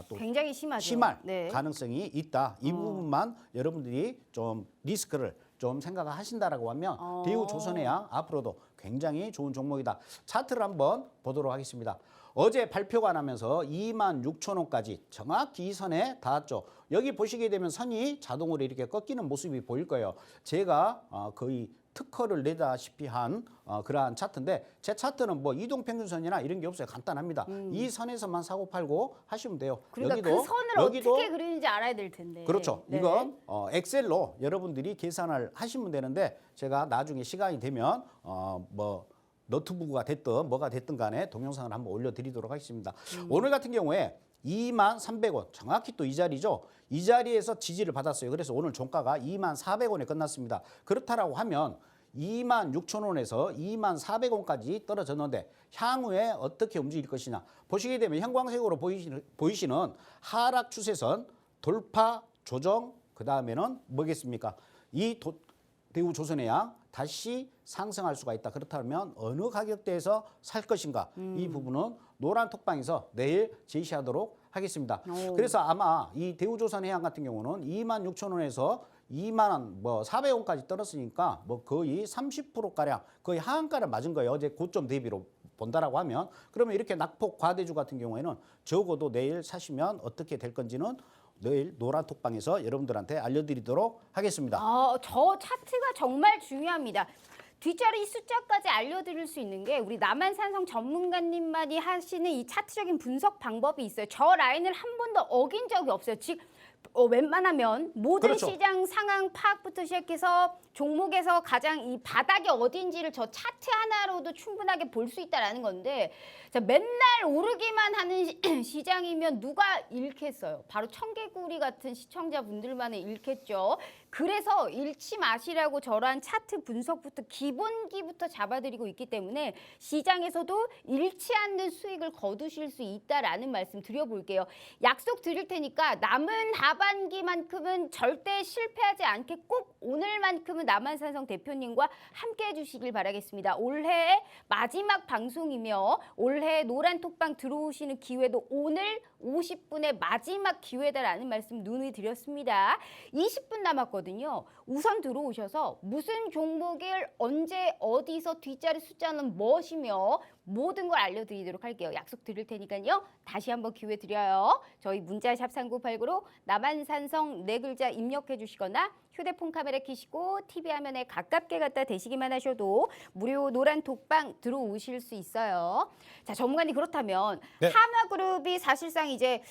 또 굉장히 심하죠. 심할 네. 가능성이 있다. 이 부분만 여러분들이 좀 리스크를 좀 생각하신다라고 하면 대우조선해양 앞으로도 굉장히 좋은 종목이다. 차트를 한번 보도록 하겠습니다. 어제 발표가 나면서 26,000원까지 정확히 이 선에 닿았죠. 여기 보시게 되면 선이 자동으로 이렇게 꺾이는 모습이 보일 거예요. 제가 거의 특허를 내다시피 한 그러한 차트인데 제 차트는 뭐 이동평균선이나 이런 게 없어요. 간단합니다. 이 선에서만 사고 팔고 하시면 돼요. 그러니까 여기도, 그 선을 어떻게 그리는지 알아야 될 텐데. 그렇죠. 네. 이건 엑셀로 여러분들이 계산을 하시면 되는데 제가 나중에 시간이 되면 뭐 노트북가 됐든 뭐가 됐든 간에 동영상을 한번 올려드리도록 하겠습니다. 오늘 같은 경우에 23,300원 정확히 또 이 자리죠. 이 자리에서 지지를 받았어요. 그래서 오늘 종가가 24,400원에 끝났습니다. 그렇다라고 하면 26,000원에서 24,400원까지 떨어졌는데 향후에 어떻게 움직일 것이냐. 보시게 되면 형광색으로 보이시는 하락 추세선 돌파 조정 그다음에는 뭐겠습니까? 대우조선해양 다시 상승할 수가 있다. 그렇다면 어느 가격대에서 살 것인가? 이 부분은 노란 톡방에서 내일 제시하도록 하겠습니다. 그래서 아마 이 대우조선해양 같은 경우는 26,000원에서 24,400원까지 떨어졌으니까 뭐 거의 30%가량 거의 하한가를 맞은 거예요. 어제 고점 대비로 본다라고 하면 그러면 이렇게 낙폭 과대주 같은 경우에는 적어도 내일 사시면 어떻게 될 건지는 내일 노란 톡방에서 여러분들한테 알려드리도록 하겠습니다. 저 차트가 정말 중요합니다. 뒷자리 숫자까지 알려드릴 수 있는 게 우리 남한산성 전문가님만이 하시는 이 차트적인 분석 방법이 있어요. 저 라인을 한 번도 어긴 적이 없어요. 즉 웬만하면 모든 그렇죠. 시장 상황 파악부터 시작해서 종목에서 가장 이 바닥이 어딘지를 저 차트 하나로도 충분하게 볼 수 있다라는 건데 자, 맨날 오르기만 하는 시장이면 누가 잃겠어요? 바로 청개구리 같은 시청자분들만은 잃겠죠. 그래서 잃지 마시라고 저러한 차트 분석부터 기본기부터 잡아드리고 있기 때문에 시장에서도 잃지 않는 수익을 거두실 수 있다라는 말씀 드려볼게요. 약속 드릴 테니까 남은 하반기만큼은 절대 실패하지 않게 꼭 오늘만큼은 남한산성 대표님과 함께 해주시길 바라겠습니다. 올해 마지막 방송이며 올해 노란 톡방 들어오시는 기회도 오늘 50분의 마지막 기회다라는 말씀 눈을 드렸습니다. 20분 남았거든요. 우선 들어오셔서 무슨 종목을 언제 어디서 뒷자리 숫자는 무엇이며 모든 걸 알려드리도록 할게요. 약속 드릴 테니까요. 다시 한번 기회 드려요. 저희 문자샵 3989로 남한산성 4글자 입력해 주시거나 휴대폰 카메라 켜시고 TV 화면에 가깝게 갖다 대시기만 하셔도 무료 노란 톡방 들어오실 수 있어요. 자, 전문가님 그렇다면 네. 한화그룹이 사실상 이제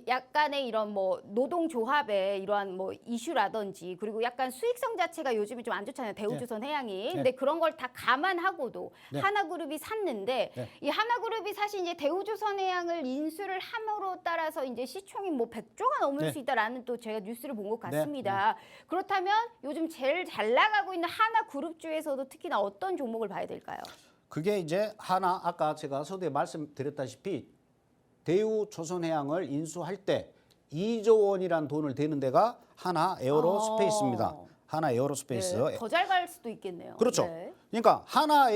약간의 이런 뭐 노동조합의 이러한 뭐 이슈라든지 그리고 약간 수익성 자체가 요즘에 좀 안 좋잖아요. 대우조선해양이. 근데 그런 걸 다 감안하고도 네. 한화그룹이 샀는데 있는데 네. 이 하나그룹이 사실 이제 대우조선해양을 인수를 함으로 따라서 이제 시총이 뭐 100조가 넘을 네. 수 있다라는 또 제가 뉴스를 본 것 네. 같습니다. 그렇다면 요즘 제일 잘 나가고 있는 하나그룹 중에서도 특히나 어떤 종목을 봐야 될까요? 그게 이제 하나 아까 제가 서두에 말씀드렸다시피 대우조선해양을 인수할 때 2조 원이라는 돈을 대는 데가 하나 에어로스페이스입니다. 하나 에어로스페이스. 네, 더 잘 갈 수도 있겠네요. 그렇죠. 네. 그러니까 하나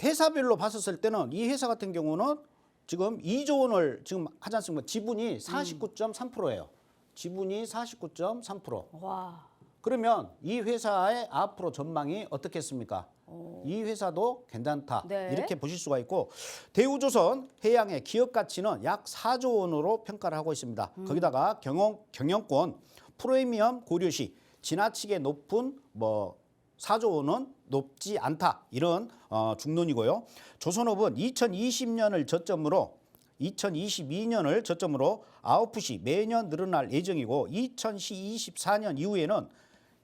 회사별로 봤었을 때는 이 회사 같은 경우는 지금 2조 원을 지금 하지 않습니까? 지분이 49.3%예요. 지분이 49.3%. 와. 그러면 이 회사의 앞으로 전망이 어떻겠습니까? 이 회사도 괜찮다. 네. 이렇게 보실 수가 있고 대우조선 해양의 기업 가치는 약 4조 원으로 평가를 하고 있습니다. 거기다가 경영권 프리미엄 고려 시 지나치게 높은 4조 원은 높지 않다. 이런 중론이고요. 조선업은 2020년을 저점으로 2022년을 저점으로 아웃풋이 매년 늘어날 예정이고 2024년 이후에는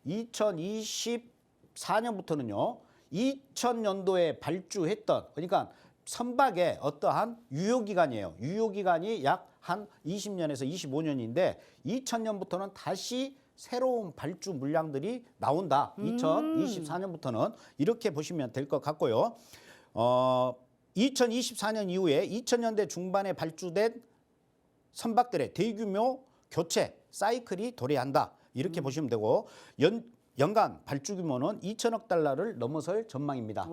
2024년부터는요. 2000년도에 발주했던 그러니까 선박의 어떠한 유효기간이에요. 유효기간이 약 한 20년에서 25년인데 2000년부터는 다시 새로운 발주 물량들이 나온다. 2024년부터는 이렇게 보시면 될 것 같고요. 2024년 이후에 2000년대 중반에 발주된 선박들의 대규모 교체 사이클이 도래한다. 이렇게 보시면 되고 연간 발주 규모는 2천억 달러를 넘어설 전망입니다.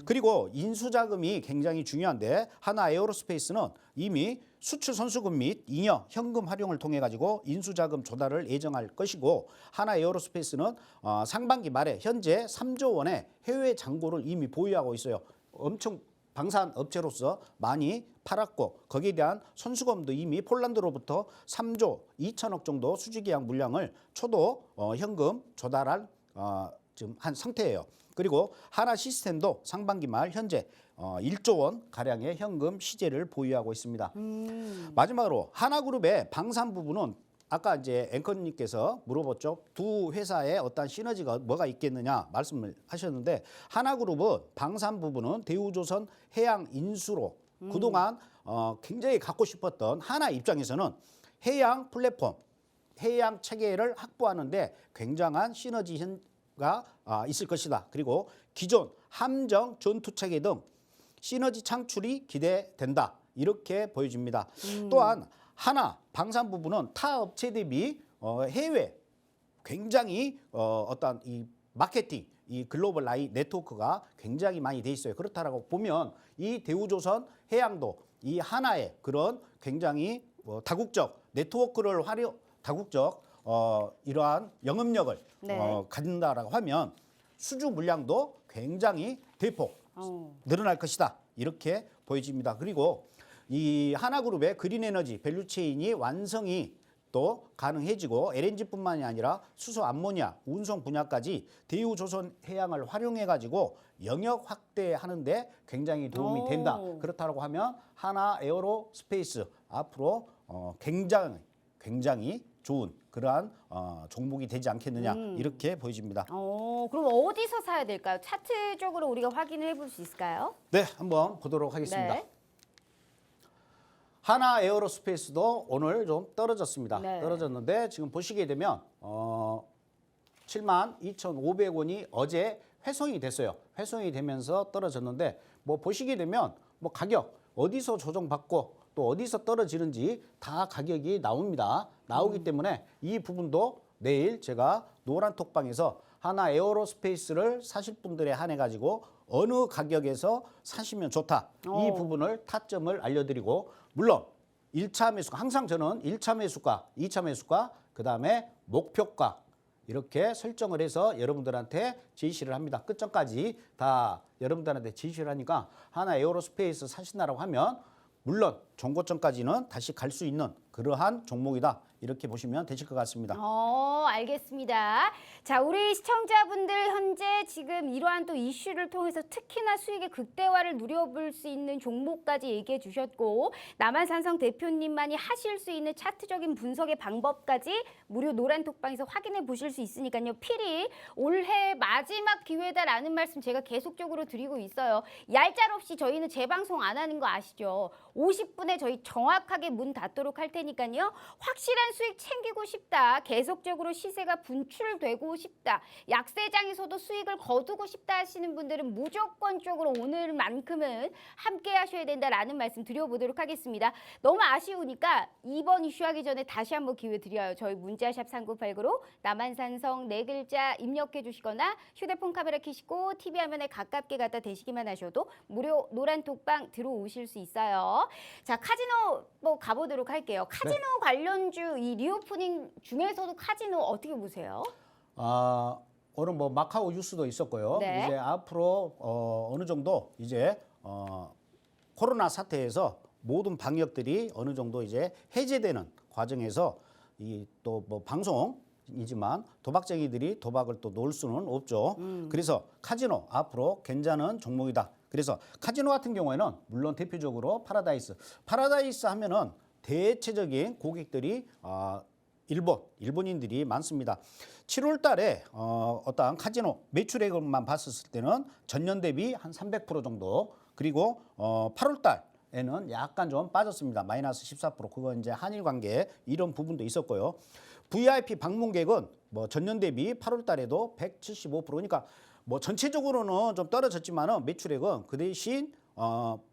그리고 인수자금이 굉장히 중요한데 하나 에어로스페이스는 이미 수출 선수금 및 잉여 현금 활용을 통해 가지고 인수자금 조달을 예정할 것이고 하나 에어로스페이스는 상반기 말에 현재 3조 원의 해외 잔고를 이미 보유하고 있어요. 엄청 방산 업체로서 많이 팔았고 거기에 대한 선수금도 이미 폴란드로부터 3조 2천억 정도 수주계약 물량을 초도 현금 조달한 지금 한 상태예요. 그리고 하나 시스템도 상반기 말 현재 1조 원 가량의 현금 시재를 보유하고 있습니다. 마지막으로 하나그룹의 방산 부분은 아까 이제 앵커님께서 물어봤죠. 두 회사의 어떤 시너지가 뭐가 있겠느냐 말씀을 하셨는데 하나그룹은 방산 부분은 대우조선 해양 인수로 그동안 굉장히 갖고 싶었던 하나 입장에서는 해양 플랫폼, 해양 체계를 확보하는데 굉장한 시너지가 있을 것이다. 그리고 기존 함정 전투 체계 등 시너지 창출이 기대된다. 이렇게 보여집니다. 또한 하나 방산 부분은 타 업체 대비 해외 굉장히 어떤 이 마케팅, 이 글로벌 라이 네트워크가 굉장히 많이 돼 있어요. 그렇다라고 보면 이 대우조선 해양도 이 하나의 그런 굉장히 다국적 네트워크를 다국적 이러한 영업력을 네. 가진다라고 하면 수주 물량도 굉장히 대폭 늘어날 것이다. 이렇게 보여집니다. 그리고 이 하나그룹의 그린에너지 밸류체인이 완성이 또 가능해지고 LNG뿐만이 아니라 수소 암모니아 운송 분야까지 대우조선 해양을 활용해 가지고 영역 확대하는 데 굉장히 도움이 된다. 그렇다고 하면 하나 에어로스페이스 앞으로 굉장히 좋은 그러한 종목이 되지 않겠느냐 이렇게 보여집니다. 그럼 어디서 사야 될까요? 차트적으로 우리가 확인을 해볼 수 있을까요? 네, 한번 보도록 하겠습니다. 네. 하나 에어로스페이스도 오늘 좀 떨어졌습니다. 네. 떨어졌는데 지금 보시게 되면 72,500원이 어제 회송이 됐어요. 회송이 되면서 떨어졌는데 뭐 보시게 되면 뭐 가격 어디서 조정받고 또 어디서 떨어지는지 다 가격이 나옵니다. 나오기 때문에 이 부분도 내일 제가 노란 톡방에서 하나 에어로스페이스를 사실 분들에 한해 가지고 어느 가격에서 사시면 좋다. 이 부분을 타점을 알려드리고 물론 1차 매수가 항상 저는 1차 매수가, 2차 매수가, 그다음에 목표가 이렇게 설정을 해서 여러분들한테 제시를 합니다. 끝점까지 다 여러분들한테 제시를 하니까 하나 에어로스페이스 사신다라고 하면 물론 종고점까지는 다시 갈 수 있는 그러한 종목이다. 이렇게 보시면 되실 것 같습니다. 알겠습니다. 자, 우리 시청자분들 현재 지금 이러한 또 이슈를 통해서 특히나 수익의 극대화를 누려볼 수 있는 종목까지 얘기해 주셨고 남한산성 대표님만이 하실 수 있는 차트적인 분석의 방법까지 무료 노란톡방에서 확인해 보실 수 있으니까요. 필히 올해 마지막 기회다라는 말씀 제가 계속적으로 드리고 있어요. 얄짤없이 저희는 재방송 안 하는 거 아시죠? 50분에 저희 정확하게 문 닫도록 할 테니까요. 확실한 수익 챙기고 싶다. 계속적으로 시세가 분출되고 싶다. 약세장에서도 수익을 거두고 싶다 하시는 분들은 무조건적으로 오늘만큼은 함께 하셔야 된다라는 말씀 드려보도록 하겠습니다. 너무 아쉬우니까 이번 이슈 하기 전에 다시 한번 기회 드려요. 저희 문자샵 3989로 남한산성 4글자 입력해 주시거나 휴대폰 카메라 켜시고 TV 화면에 가깝게 갖다 대시기만 하셔도 무료 노란톡방 들어오실 수 있어요. 자, 카지노 뭐 가보도록 할게요. 카지노 관련주 이 리오프닝 중에서도 카지노 어떻게 보세요? 오늘 뭐 마카오 뉴스도 있었고요. 네. 이제 앞으로 어느 정도 이제 코로나 사태에서 모든 방역들이 어느 정도 이제 해제되는 과정에서 이 또 뭐 방송이지만 도박쟁이들이 도박을 또 놓을 수는 없죠. 그래서 카지노 앞으로 괜찮은 종목이다. 그래서 카지노 같은 경우에는 물론 대표적으로 파라다이스 하면은 대체적인 고객들이 일본인들이 많습니다. 7월 달에 어떠한 카지노 매출액만 봤을 때는 전년 대비 한 300% 정도, 그리고 8월 달에는 약간 좀 빠졌습니다. 마이너스 14%. 그건 이제 한일 관계 이런 부분도 있었고요. VIP 방문객은 뭐 전년 대비 8월 달에도 175%니까 뭐 전체적으로는 좀 떨어졌지만은 매출액은 그 대신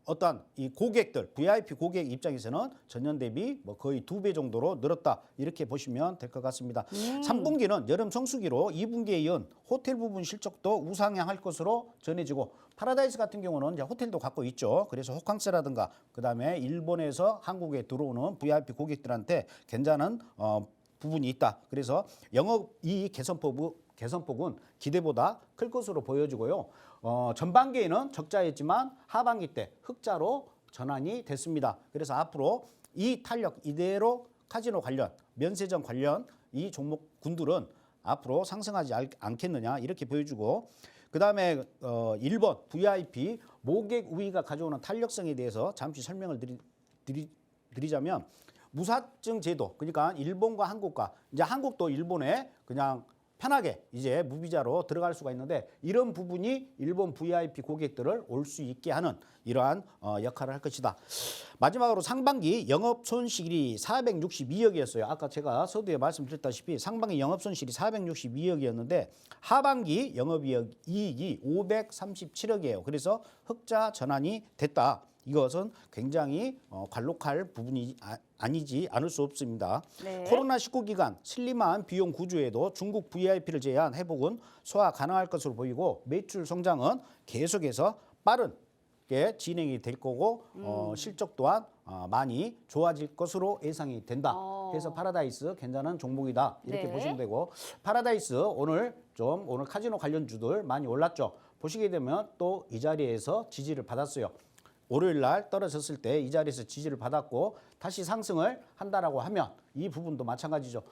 어떤 이 고객들 VIP 고객 입장에서는 전년 대비 뭐 거의 2배 정도로 늘었다, 이렇게 보시면 될 것 같습니다. 3분기는 여름 성수기로 2분기에 이은 호텔 부분 실적도 우상향할 것으로 전해지고, 파라다이스 같은 경우는 이제 호텔도 갖고 있죠. 그래서 호캉스라든가 그다음에 일본에서 한국에 들어오는 VIP 고객들한테 괜찮은 부분이 있다. 그래서 영업이익 개선폭은 기대보다 클 것으로 보여지고요. 전반기에는 적자였지만 하반기 때 흑자로 전환이 됐습니다. 그래서 앞으로 이 탄력 이대로 카지노 관련, 면세점 관련 이 종목군들은 앞으로 상승하지 않겠느냐, 이렇게 보여주고, 그다음에 일본 VIP 모객 우위가 가져오는 탄력성에 대해서 잠시 설명을 드리자면, 무사증 제도, 그러니까 일본과 한국과, 이제 한국도 일본에 그냥 편하게 이제 무비자로 들어갈 수가 있는데, 이런 부분이 일본 VIP 고객들을 올 수 있게 하는 이러한 역할을 할 것이다. 마지막으로 상반기 영업 손실이 462억이었어요. 아까 제가 서두에 말씀드렸다시피 상반기 영업 손실이 462억이었는데 하반기 영업이익이 537억이에요. 그래서 흑자 전환이 됐다. 이것은 굉장히 관록할 부분이 아니지 않을 수 없습니다. 네. 코로나19 기간 슬림한 비용 구조에도 중국 VIP를 제외한 회복은 소화 가능할 것으로 보이고, 매출 성장은 계속해서 빠르게 진행이 될 거고, 실적 또한 많이 좋아질 것으로 예상이 된다. 그래서 파라다이스 괜찮은 종목이다, 이렇게 네. 보시면 되고, 파라다이스 오늘 카지노 관련주들 많이 올랐죠. 보시게 되면 또 이 자리에서 지지를 받았어요. 월요일 날 떨어졌을 때 이 자리에서 지지를 받았고 다시 상승을 한다라고 하면 이 부분도 마찬가지죠.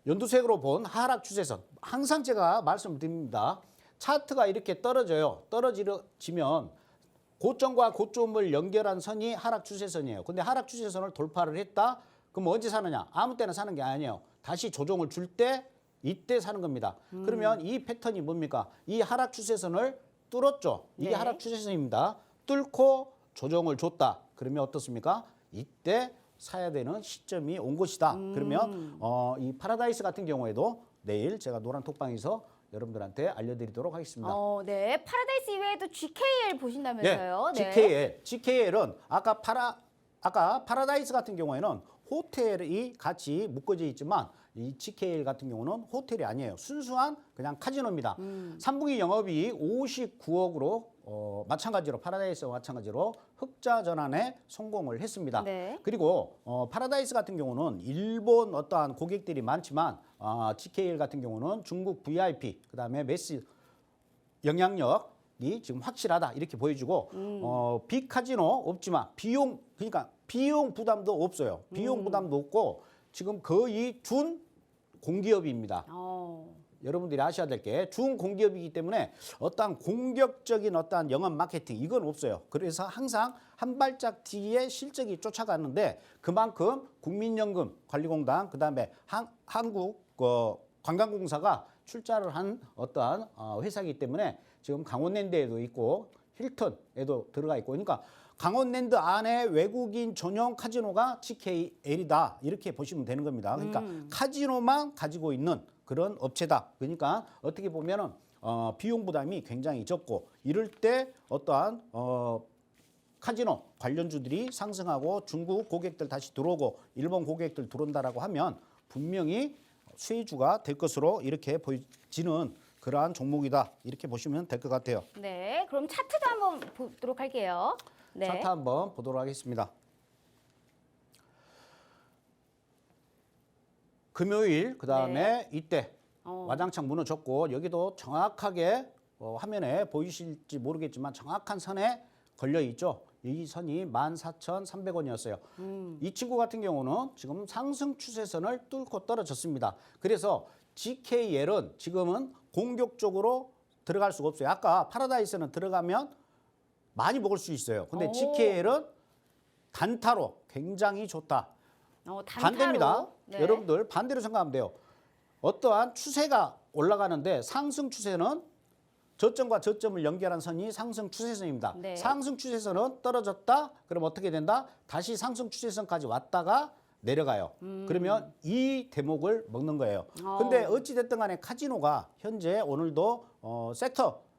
연두색으로 본 하락 추세선, 항상 제가 말씀드립니다. 차트가 이렇게 떨어져요. 떨어지면 고점과 고점을 연결한 선이 하락 추세선이에요. 근데 하락 추세선을 돌파를 했다? 그럼 언제 사느냐? 아무 때나 사는 게 아니에요. 다시 조정을 줄 때 이때 사는 겁니다. 그러면 이 패턴이 뭡니까? 이 하락 추세선을 뚫었죠. 이게 네. 하락 추세선입니다. 뚫고 조정을 줬다. 그러면 어떻습니까? 이때 사야 되는 시점이 온 것이다. 그러면 이 파라다이스 같은 경우에도 내일 제가 노란 톡방에서 여러분들한테 알려드리도록 하겠습니다. 네. 파라다이스 이외에도 GKL 보신다면서요? 네. GKL은 아까 파라다이스 같은 경우에는 호텔이 같이 묶어져 있지만, 이 GKL 같은 경우는 호텔이 아니에요. 순수한 그냥 카지노입니다. 3분기 영업이 59억으로 마찬가지로 파라다이스와 마찬가지로 흑자 전환에 성공을 했습니다. 네. 그리고 파라다이스 같은 경우는 일본 어떠한 고객들이 많지만 GKL 같은 경우는 중국 VIP, 그다음에 매스 영향력이 지금 확실하다, 이렇게 보여주고, 빅카지노 없지만 비용 부담도 없어요. 비용 부담도 없고 지금 거의 준 공기업입니다. 여러분들이 아셔야 될 게 중공기업이기 때문에 어떠한 공격적인 어떠한 영업 마케팅 이건 없어요. 그래서 항상 한 발짝 뒤에 실적이 쫓아가는데 그만큼 국민연금관리공단 그다음에 한국 관광공사가 출자를 한 어떠한 회사이기 때문에 지금 강원랜드에도 있고 힐튼에도 들어가 있고 그러니까 강원랜드 안에 외국인 전용 카지노가 GKL이다 이렇게 보시면 되는 겁니다. 그러니까 카지노만 가지고 있는 그런 업체다. 그러니까 어떻게 보면은 비용 부담이 굉장히 적고 이럴 때 어떠한 카지노 관련주들이 상승하고 중국 고객들 다시 들어오고 일본 고객들 들어온다라고 하면 분명히 수혜주가 될 것으로 이렇게 보이지는 그러한 종목이다. 이렇게 보시면 될 것 같아요. 네, 그럼 차트도 한번 보도록 할게요. 네. 차트 한번 보도록 하겠습니다. 금요일 그다음에 이때 와장창 무너졌고 여기도 정확하게 화면에 보이실지 모르겠지만 정확한 선에 걸려 있죠. 이 선이 14,300원이었어요. 이 친구 같은 경우는 지금 상승 추세선을 뚫고 떨어졌습니다. 그래서 GKL은 지금은 공격적으로 들어갈 수가 없어요. 아까 파라다이스는 들어가면 많이 먹을 수 있어요. 근데 GKL은 단타로 굉장히 좋다. 단타로? 반대입니다. 네. 여러분들 반대로 생각하면 돼요. 어떠한 추세가 올라가는데 상승 추세는 저점과 저점을 연결한 선이 상승 추세선입니다. 네. 상승 추세선은 떨어졌다. 그럼 어떻게 된다? 다시 상승 추세선까지 왔다가 내려가요. 그러면 이 대목을 먹는 거예요. 근데 어찌 됐든 간에 카지노가 현재 오늘도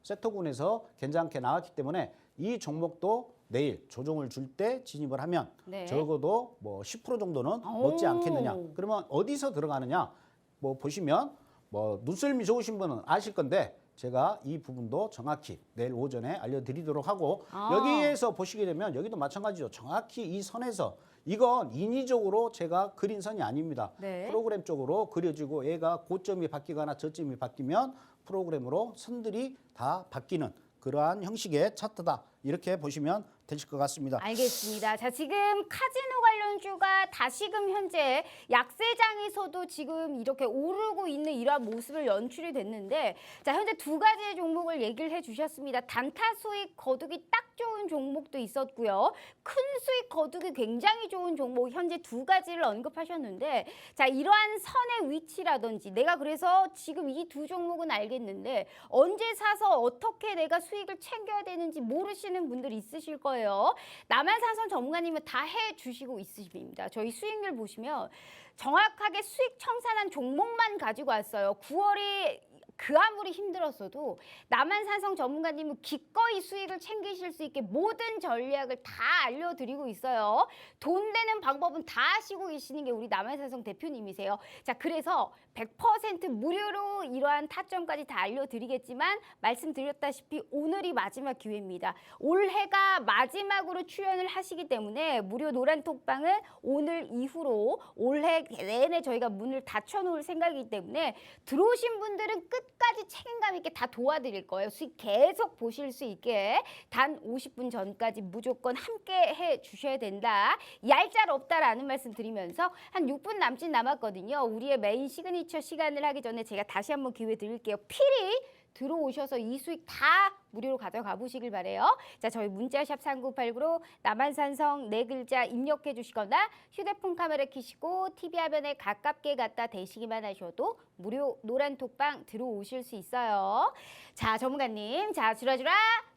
섹터군에서 괜찮게 나왔기 때문에 이 종목도 내일 조정을 줄 때 진입을 하면 네. 적어도 뭐 10% 정도는 먹지 않겠느냐. 그러면 어디서 들어가느냐? 뭐 보시면 뭐 눈썰미 좋으신 분은 아실 건데 제가 이 부분도 정확히 내일 오전에 알려드리도록 하고 여기에서 보시게 되면 여기도 마찬가지죠. 정확히 이 선에서 이건 인위적으로 제가 그린 선이 아닙니다. 네. 프로그램 쪽으로 그려지고 얘가 고점이 바뀌거나 저점이 바뀌면 프로그램으로 선들이 다 바뀌는 그러한 형식의 차트다. 이렇게 보시면 되실 것 같습니다. 알겠습니다. 자, 지금 카지노 관련주가 다시금 현재 약세장에서도 지금 이렇게 오르고 있는 이러한 모습을 연출이 됐는데 자, 현재 두 가지의 종목을 얘기를 해주셨습니다. 단타 수익 거두기 딱 좋은 종목도 있었고요. 큰 수익 거두기 굉장히 좋은 종목 현재 두 가지를 언급하셨는데 자, 이러한 선의 위치라든지 내가 그래서 지금 이 두 종목은 알겠는데 언제 사서 어떻게 내가 수익을 챙겨야 되는지 모르시는 분들이 있으실 거예요. 남한산성 전문가님은 다 해주시고 있으십니다. 저희 수익률 보시면 정확하게 수익 청산한 종목만 가지고 왔어요. 9월이 그 아무리 힘들었어도 남한산성 전문가님은 기꺼이 수익을 챙기실 수 있게 모든 전략을 다 알려드리고 있어요. 돈 되는 방법은 다 아시고 계시는 게 우리 남한산성 대표님이세요. 자, 그래서 100% 무료로 이러한 타점까지 다 알려드리겠지만 말씀드렸다시피 오늘이 마지막 기회입니다. 올해가 마지막으로 출연을 하시기 때문에 무료 노란톡방은 오늘 이후로 올해 내내 저희가 문을 닫혀놓을 생각이기 때문에 들어오신 분들은 끝까지 책임감 있게 다 도와드릴 거예요. 수익 계속 보실 수 있게 단 50분 전까지 무조건 함께 해주셔야 된다. 얄짤 없다라는 말씀 드리면서 한 6분 남짓 남았거든요. 우리의 메인 시그니처 시간을 하기 전에 제가 다시 한번 기회 드릴게요. 필히 들어오셔서 이 수익 다 무료로 가져가 보시길 바래요. 자, 저희 문자샵 3989로 남한산성 네 글자 입력해 주시거나 휴대폰 카메라 켜시고 TV 화면에 가깝게 갖다 대시기만 하셔도 무료 노란톡방 들어오실 수 있어요. 자, 전문가님. 자, 주라주라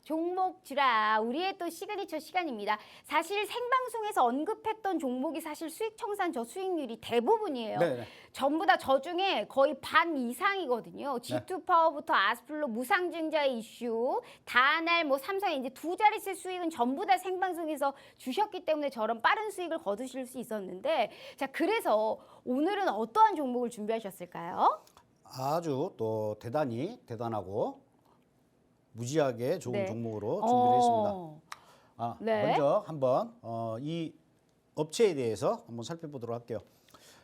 종목 주라. 우리의 또 시그니처 시간입니다. 사실 생방송에서 언급했던 종목이 사실 수익 청산 저수익률이 대부분이에요. 네. 전부 다 저 중에 거의 반 이상이거든요. G2 파워부터 아스플로 무상증자 이슈, 다날 뭐 삼성 이제 두 자릿수 수익은 전부 다 생방송에서 주셨기 때문에 저런 빠른 수익을 거두실 수 있었는데 자, 그래서 오늘은 어떠한 종목을 준비하셨을까요? 아주 또 대단하고 무지하게 좋은 네. 종목으로 준비를 했습니다. 네. 먼저 한번 이 업체에 대해서 한번 살펴보도록 할게요.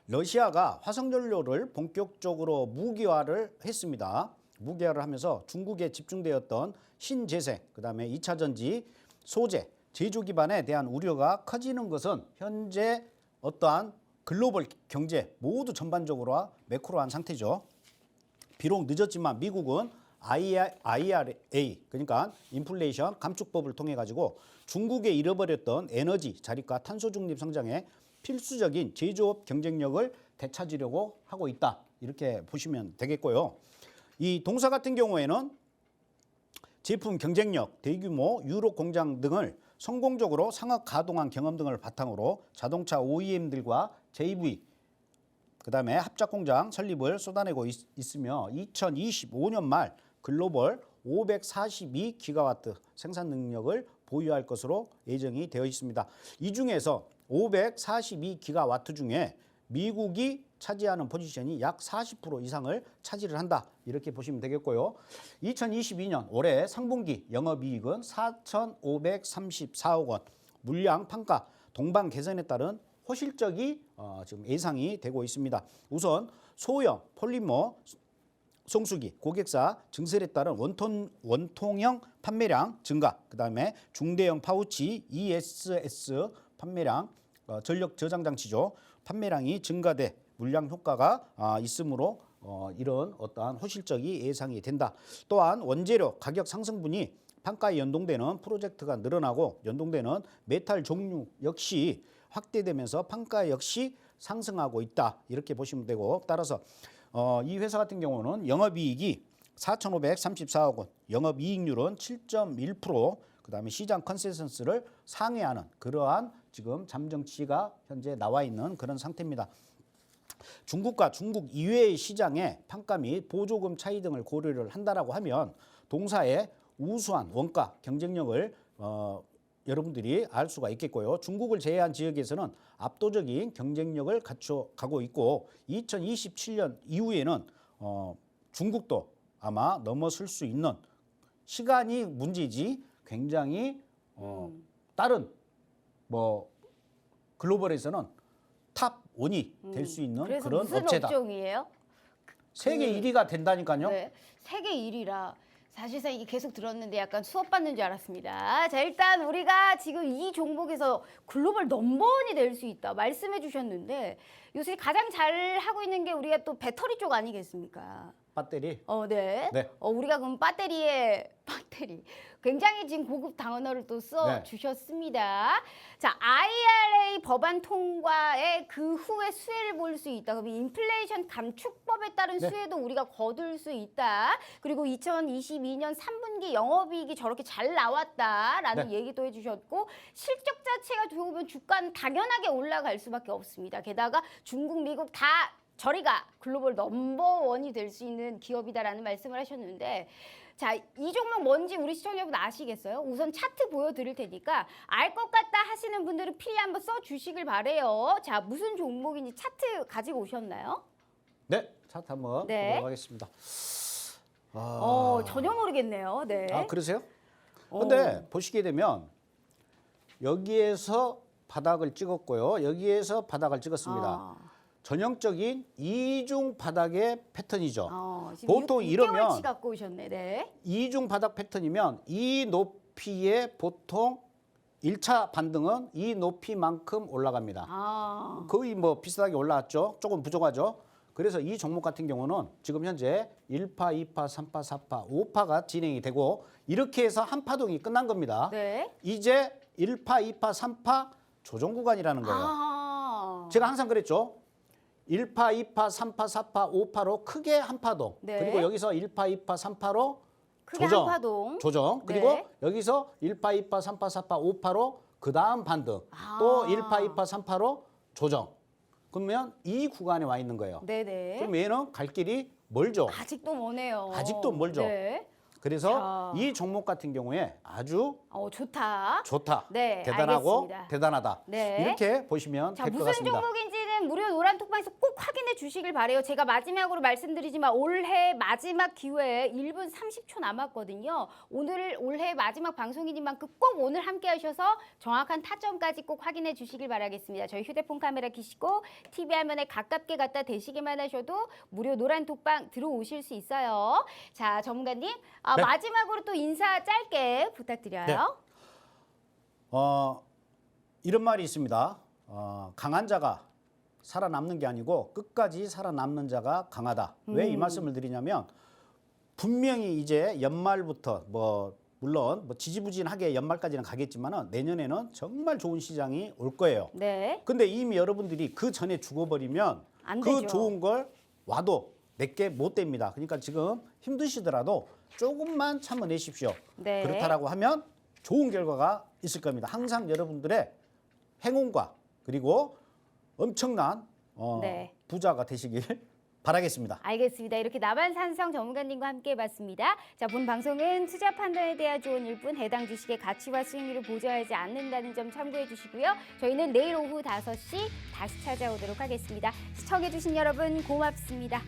러시아가 화석연료를 본격적으로 무기화를 했습니다. 무기화를 하면서 중국에 집중되었던 신재생, 그다음에 2차 전지, 소재, 제조 기반에 대한 우려가 커지는 것은 현재 어떠한 글로벌 경제 모두 전반적으로 매크로한 상태죠. 비록 늦었지만 미국은 IRA 그러니까 인플레이션 감축법을 통해 가지고 중국에 잃어버렸던 에너지 자립과 탄소 중립 성장에 필수적인 제조업 경쟁력을 되찾으려고 하고 있다. 이렇게 보시면 되겠고요. 이 동사 같은 경우에는 제품 경쟁력, 대규모 유로 공장 등을 성공적으로 상업 가동한 경험 등을 바탕으로 자동차 OEM들과 JV 그다음에 합작 공장 설립을 쏟아내고 있으며 2025년 말 글로벌 542기가와트 생산 능력을 보유할 것으로 예정이 되어 있습니다. 이 중에서 542기가와트 중에 미국이 차지하는 포지션이 약 40% 이상을 차지를 한다. 이렇게 보시면 되겠고요. 2022년 올해 상분기 영업이익은 4,534억 원, 물량 판가 동반 개선에 따른 호실적이 지금 예상이 되고 있습니다. 우선 소형 폴리머 송수기 고객사 증설에 따른 원통형 판매량 증가, 그다음에 중대형 파우치 ESS 판매량 전력 저장 장치죠. 판매량이 증가돼 물량 효과가 있으므로 이런 어떠한 호실적이 예상이 된다. 또한 원재료 가격 상승분이 판가에 연동되는 프로젝트가 늘어나고 연동되는 메탈 종류 역시 확대되면서 판가 역시 상승하고 있다. 이렇게 보시면 되고 따라서 이 회사 같은 경우는 영업이익이 4,534억 원, 영업이익률은 7.1%, 그다음에 시장 컨센서스를 상회하는 그러한 지금 잠정치가 현재 나와 있는 그런 상태입니다. 중국과 중국 이외의 시장에 판가 및 보조금 차이 등을 고려를 한다라고 하면 동사의 우수한 원가 경쟁력을 여러분들이 알 수가 있겠고요. 중국을 제외한 지역에서는 압도적인 경쟁력을 갖춰가고 있고 2027년 이후에는 중국도 아마 넘어설 수 있는 시간이 문제지 굉장히 다른 뭐 글로벌에서는 탑 1이 될 수 있는 그래서 그런 무슨 업체다. 업종이에요? 세계 1위가 된다니까요. 네, 세계 1위라. 사실상 이게 계속 들었는데 약간 수업받는 줄 알았습니다. 자, 일단 우리가 지금 이 종목에서 글로벌 넘버원이 될 수 있다 말씀해 주셨는데 요새 가장 잘 하고 있는 게 우리가 또 배터리 쪽 아니겠습니까? 배터리. 네. 네. 우리가 그럼 배터리 굉장히 지금 고급 단어를 또 써 네. 주셨습니다. 자, IRA 법안 통과의 그 후에 수혜를 볼 수 있다. 그럼 인플레이션 감축법에 따른 네. 수혜도 우리가 거둘 수 있다. 그리고 2022년 3분기 영업이익이 저렇게 잘 나왔다라는 네. 얘기도 해주셨고 실적 자체가 좋으면 주가는 당연하게 올라갈 수밖에 없습니다. 게다가 중국, 미국 다 저리가 글로벌 넘버원이 될 수 있는 기업이다라는 말씀을 하셨는데 자, 이 종목 뭔지 우리 시청자분 아시겠어요? 우선 차트 보여드릴 테니까 알 것 같다 하시는 분들은 필히 한번 써주시길 바래요. 자, 무슨 종목인지 차트 가지고 오셨나요? 네, 차트 한번 네. 보도록 하겠습니다. 전혀 모르겠네요. 네. 아, 그러세요? 근데 보시게 되면 여기에서 바닥을 찍었고요. 여기에서 바닥을 찍었습니다. 전형적인 이중 바닥의 패턴이죠. 보통 이러면 6개월치 갖고 오셨네. 네. 이중 바닥 패턴이면 이 높이에 보통 1차 반등은 이 높이만큼 올라갑니다. 거의 뭐 비슷하게 올라왔죠. 조금 부족하죠. 그래서 이 종목 같은 경우는 지금 현재 1파, 2파, 3파, 4파, 5파가 진행이 되고 이렇게 해서 한 파동이 끝난 겁니다. 네. 이제 1파, 2파, 3파 조정 구간이라는 거예요. 제가 항상 그랬죠. 1파, 2파, 3파, 4파, 5파로 크게 한 파동. 네. 그리고 여기서 1파, 2파, 3파로 크게 조정. 한 파동. 조정. 그리고 네. 여기서 1파, 2파, 3파, 4파, 5파로 그 다음 반등. 또 1파, 2파, 3파로 조정. 그러면 이 구간에 와 있는 거예요. 네네. 그럼 얘는 갈 길이 멀죠. 아직도 머네요. 아직도 멀죠. 네. 그래서 자. 이 종목 같은 경우에 아주 좋다. 좋다. 네, 대단하고 알겠습니다. 대단하다. 네. 이렇게 보시면 자, 될 것 무슨 같습니다. 종목인지는 무료 노란톡방에서 꼭 확인해 주시길 바래요. 제가 마지막으로 말씀드리지만 올해 마지막 기회에 1분 30초 남았거든요. 올해 마지막 방송이니만큼 꼭 오늘 함께 하셔서 정확한 타점까지 꼭 확인해 주시길 바라겠습니다. 저희 휴대폰 카메라 켜시고 TV 화면에 가깝게 갖다 대시기만 하셔도 무료 노란톡방 들어오실 수 있어요. 자, 전문가님, 네. 마지막으로 또 인사 짧게 부탁드려요. 네. 이런 말이 있습니다. 강한 자가 살아남는 게 아니고 끝까지 살아남는 자가 강하다. 왜 이 말씀을 드리냐면 분명히 이제 연말부터 물론 지지부진하게 연말까지는 가겠지만은 내년에는 정말 좋은 시장이 올 거예요. 네. 근데 이미 여러분들이 그 전에 죽어버리면 안 그 되죠. 좋은 걸 와도 내게 못 됩니다. 그러니까 지금 힘드시더라도 조금만 참아내십시오. 네. 그렇다라고 하면 좋은 결과가 있을 겁니다. 항상 여러분들의 행운과 그리고 엄청난 네. 부자가 되시길 바라겠습니다. 알겠습니다. 이렇게 남한산성 전문가님과 함께 해봤습니다. 자, 본 방송은 투자 판단에 대한 조언일 뿐 해당 주식의 가치와 수익률을 보좌하지 않는다는 점 참고해 주시고요. 저희는 내일 오후 5시 다시 찾아오도록 하겠습니다. 시청해 주신 여러분 고맙습니다.